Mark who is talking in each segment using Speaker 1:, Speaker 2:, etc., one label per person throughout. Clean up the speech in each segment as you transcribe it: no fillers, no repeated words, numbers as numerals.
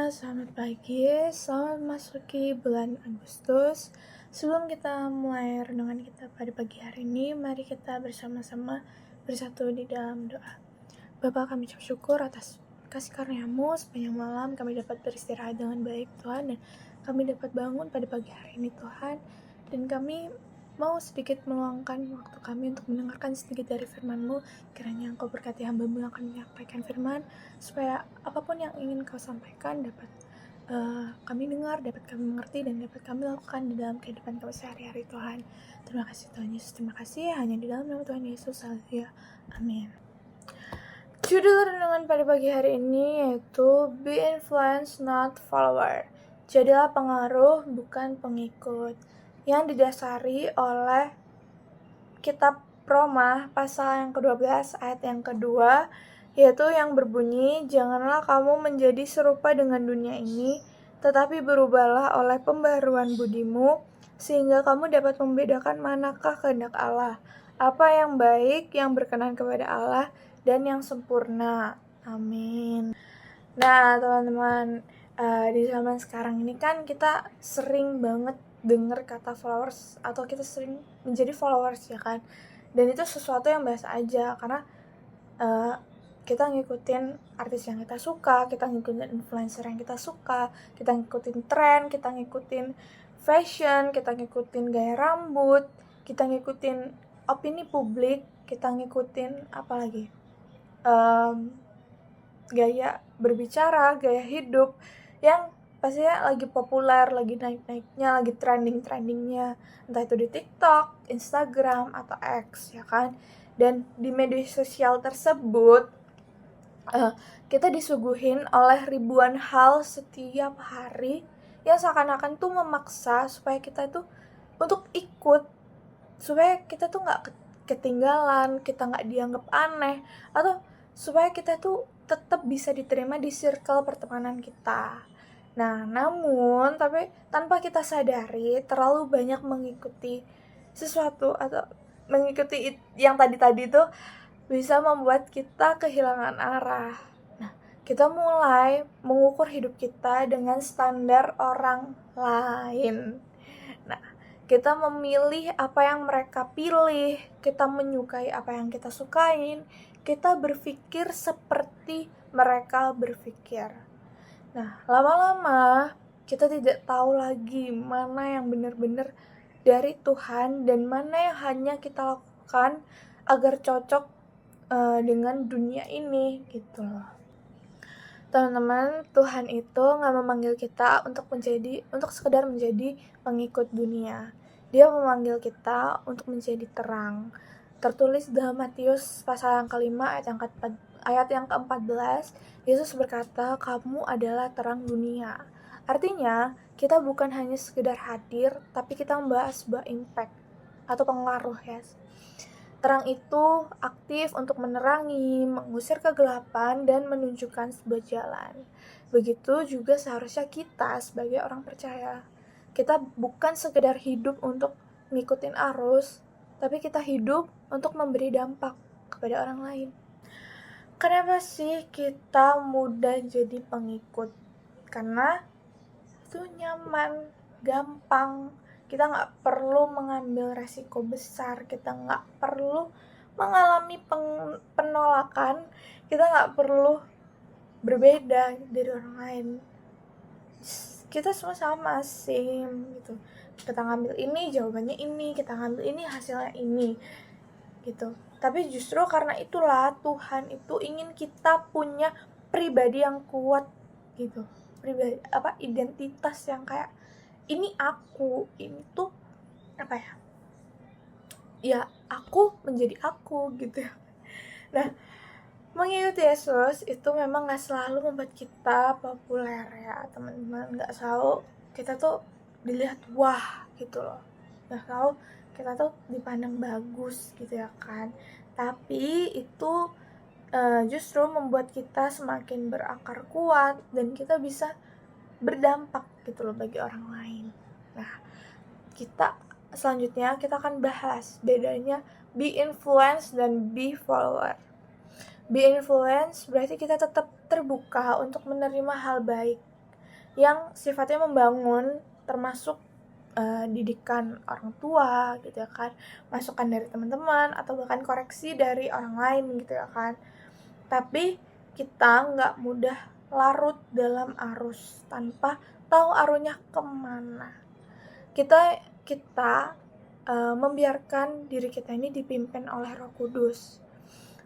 Speaker 1: selamat pagi, selamat masuki bulan Agustus. Sebelum kita mulai renungan kita pada pagi hari ini, mari kita bersama-sama bersatu di dalam doa. Bapa, kami ucap syukur atas kasih karunia-Mu sepanjang malam kami dapat beristirahat dengan baik Tuhan, dan kami dapat bangun pada pagi hari ini Tuhan, dan kami mau sedikit meluangkan waktu kami untuk mendengarkan sedikit dari firman-Mu. Kiranya Engkau berkati hamba-Mu yang akan menyampaikan firman, supaya apapun yang ingin Kau sampaikan dapat kami dengar, dapat kami mengerti, dan dapat kami lakukan di dalam kehidupan kami sehari-hari Tuhan. Terima kasih Tuhan Yesus, terima kasih, hanya di dalam nama Tuhan Yesus, haleluya, amin. Judul renungan pada pagi hari ini yaitu Be Influence Not Follower. Jadilah pengaruh bukan pengikut, yang didasari oleh kitab Roma pasal yang ke-12 ayat yang kedua, yaitu yang berbunyi, janganlah kamu menjadi serupa dengan dunia ini, tetapi berubahlah oleh pembaharuan budimu, sehingga kamu dapat membedakan manakah kehendak Allah, apa yang baik, yang berkenan kepada Allah, dan yang sempurna. Amin. Nah, teman-teman, di zaman sekarang ini kan kita sering banget dengar kata followers, atau kita sering menjadi followers ya kan. Dan itu sesuatu yang biasa aja, karena kita ngikutin artis yang kita suka, kita ngikutin influencer yang kita suka, kita ngikutin tren, kita ngikutin fashion, kita ngikutin gaya rambut, kita ngikutin opini publik, kita ngikutin apa lagi, gaya berbicara, gaya hidup yang pastinya lagi populer, lagi naik-naiknya, lagi trending-trendingnya, entah itu di TikTok, Instagram, atau X ya kan. Dan di media sosial tersebut kita disuguhin oleh ribuan hal setiap hari yang seakan-akan tuh memaksa supaya kita tuh untuk ikut, supaya kita tuh nggak ketinggalan, kita nggak dianggap aneh, atau supaya kita tuh tetap bisa diterima di circle pertemanan kita. Nah, namun tapi tanpa kita sadari, terlalu banyak mengikuti sesuatu atau mengikuti yang tadi-tadi tuh bisa membuat kita kehilangan arah. Nah, kita mulai mengukur hidup kita dengan standar orang lain. Nah, kita memilih apa yang mereka pilih, kita menyukai apa yang kita sukain, kita berpikir seperti mereka berpikir. Nah, lama-lama kita tidak tahu lagi mana yang benar-benar dari Tuhan dan mana yang hanya kita lakukan agar cocok dengan dunia ini gitu loh. Teman-teman, Tuhan itu nggak memanggil kita untuk sekedar menjadi pengikut dunia. Dia memanggil kita untuk menjadi terang. Tertulis dalam Matius pasal yang kelima ayat yang ke-14, Yesus berkata, kamu adalah terang dunia. Artinya, kita bukan hanya sekedar hadir, tapi kita membawa sebuah impact atau pengaruh ya. Terang itu aktif untuk menerangi, mengusir kegelapan, dan menunjukkan sebuah jalan. Begitu juga seharusnya kita sebagai orang percaya. Kita bukan sekedar hidup untuk ngikutin arus, tapi kita hidup untuk memberi dampak kepada orang lain. Kenapa sih kita mudah jadi pengikut? Karena itu nyaman, gampang. Kita nggak perlu mengambil resiko besar, kita nggak perlu mengalami penolakan, kita nggak perlu berbeda dari orang lain. Kita semua sama, same gitu. Kita ngambil ini, jawabannya ini, kita ngambil ini, hasilnya ini gitu. Tapi justru karena itulah Tuhan itu ingin kita punya pribadi yang kuat gitu. Identitas yang kayak ini aku, ini tuh apa ya? Ya, aku menjadi aku gitu. Nah, mengikuti Yesus itu memang gak selalu membuat kita populer ya teman-teman. Gak selalu kita tuh dilihat wah gitu loh. Gak selalu kita tuh dipandang bagus gitu ya kan. Tapi itu justru membuat kita semakin berakar kuat dan kita bisa berdampak gitu loh bagi orang lain. Nah, selanjutnya kita akan bahas bedanya be influence dan be follower. Be influence berarti kita tetap terbuka untuk menerima hal baik. yang sifatnya membangun, termasuk didikan orang tua gitu ya kan, masukan dari teman-teman atau bahkan koreksi dari orang lain gitu ya kan. Tapi kita nggak mudah larut dalam arus tanpa tahu arusnya kemana. Kita membiarkan diri kita ini dipimpin oleh Roh Kudus.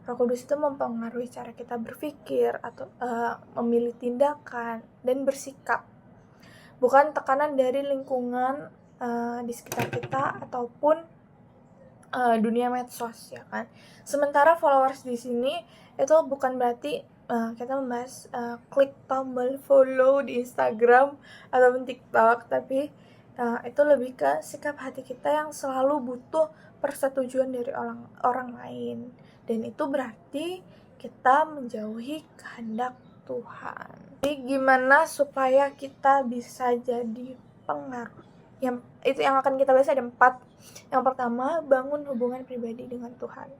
Speaker 1: Roh Kudus itu mempengaruhi cara kita berpikir atau memilih tindakan dan bersikap. Bukan tekanan dari lingkungan di sekitar kita ataupun dunia medsos ya kan. Sementara followers di sini itu bukan berarti kita membahas klik tombol follow di Instagram ataupun TikTok, tapi itu lebih ke sikap hati kita yang selalu butuh persetujuan dari orang lain, dan itu berarti kita menjauhi kehendak Tuhan. Jadi gimana supaya kita bisa jadi pengaruh? Itu yang akan kita bahas ada 4. Yang pertama, bangun hubungan pribadi dengan Tuhan.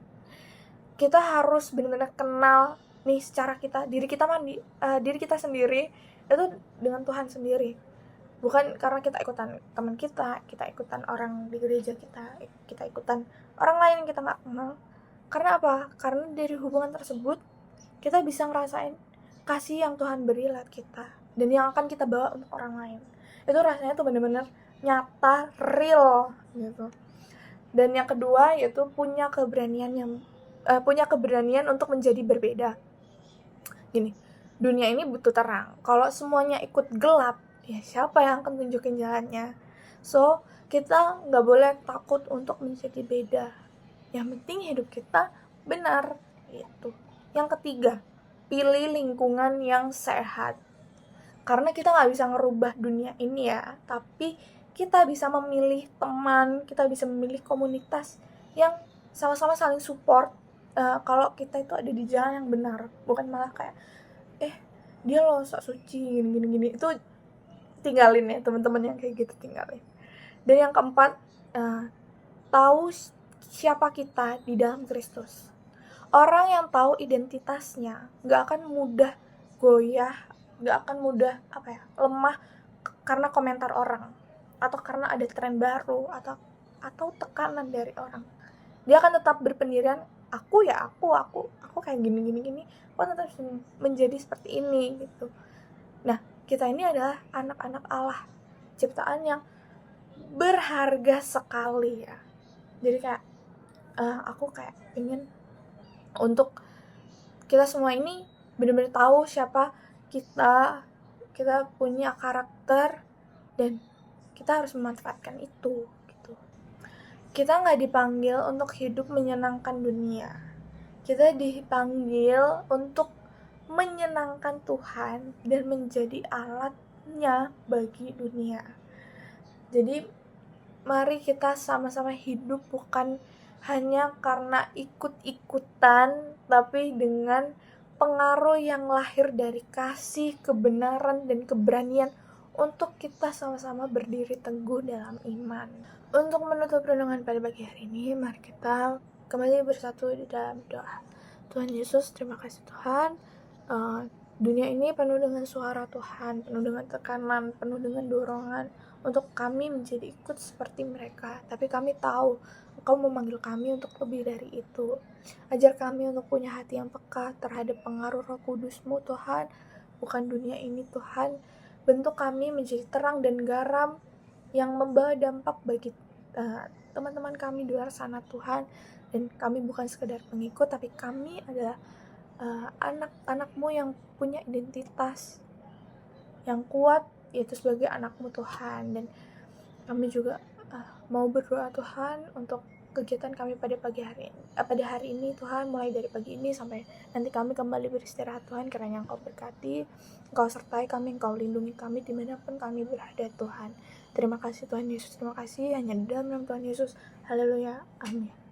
Speaker 1: Kita harus benar-benar kenal nih secara diri kita sendiri itu dengan Tuhan sendiri. Bukan karena kita ikutan teman kita ikutan orang di gereja kita ikutan orang lain yang kita nggak kenal. Karena apa? Karena dari hubungan tersebut kita bisa ngerasain kasih yang Tuhan beri lewat kita dan yang akan kita bawa untuk orang lain. Itu rasanya tuh benar-benar nyata, real gitu. Dan yang kedua yaitu punya keberanian untuk menjadi berbeda. Gini, dunia ini butuh terang. Kalau semuanya ikut gelap, ya siapa yang akan tunjukin jalannya? So, kita nggak boleh takut untuk menjadi beda. Yang penting hidup kita benar gitu. Yang ketiga, pilih lingkungan yang sehat. Karena kita nggak bisa ngerubah dunia ini ya, tapi kita bisa memilih teman, kita bisa memilih komunitas yang sama-sama saling support. Kalau kita itu ada di jalan yang benar, bukan malah kayak dia loh sok suci gini, itu tinggalin ya teman-teman yang kayak gitu, tinggalin. Dan yang keempat, tahu siapa kita di dalam Kristus. Orang yang tahu identitasnya gak akan mudah goyah, gak akan mudah lemah karena komentar orang atau karena ada tren baru atau tekanan dari orang. Dia akan tetap berpendirian, aku kayak gini, aku tetap menjadi seperti ini gitu. Nah, kita ini adalah anak-anak Allah, ciptaan yang berharga sekali ya. Jadi kayak aku kayak ingin untuk kita semua ini benar-benar tahu siapa kita punya karakter dan kita harus memanfaatkan itu gitu. Kita nggak dipanggil untuk hidup menyenangkan dunia, kita dipanggil untuk menyenangkan Tuhan dan menjadi alatnya bagi dunia. Jadi mari kita sama-sama hidup bukan hanya karena ikut-ikutan, tapi dengan pengaruh yang lahir dari kasih, kebenaran, dan keberanian untuk kita sama-sama berdiri teguh dalam iman. Untuk menutup renungan pada pagi hari ini, mari kita kembali bersatu di dalam doa. Tuhan Yesus, terima kasih Tuhan. Dunia ini penuh dengan suara Tuhan, penuh dengan tekanan, penuh dengan dorongan untuk kami menjadi ikut seperti mereka. Tapi kami tahu Engkau memanggil kami untuk lebih dari itu. Ajar kami untuk punya hati yang peka terhadap pengaruh Roh Kudus-Mu Tuhan, bukan dunia ini Tuhan. Bentuk kami menjadi terang dan garam yang membawa dampak bagi teman-teman kami di luar sana Tuhan. Dan kami bukan sekedar pengikut, tapi kami adalah anak-anak-Mu yang punya identitas yang kuat, yaitu sebagai anak-Mu Tuhan. Dan kami juga mau berdoa Tuhan untuk kegiatan kami pada hari ini Tuhan, mulai dari pagi ini sampai nanti kami kembali beristirahat Tuhan. Kiranya Engkau berkati, Engkau sertai kami, Engkau lindungi kami dimanapun kami berada Tuhan. Terima kasih Tuhan Yesus, terima kasih hanya di dalam nama Tuhan Yesus. Haleluya, amin.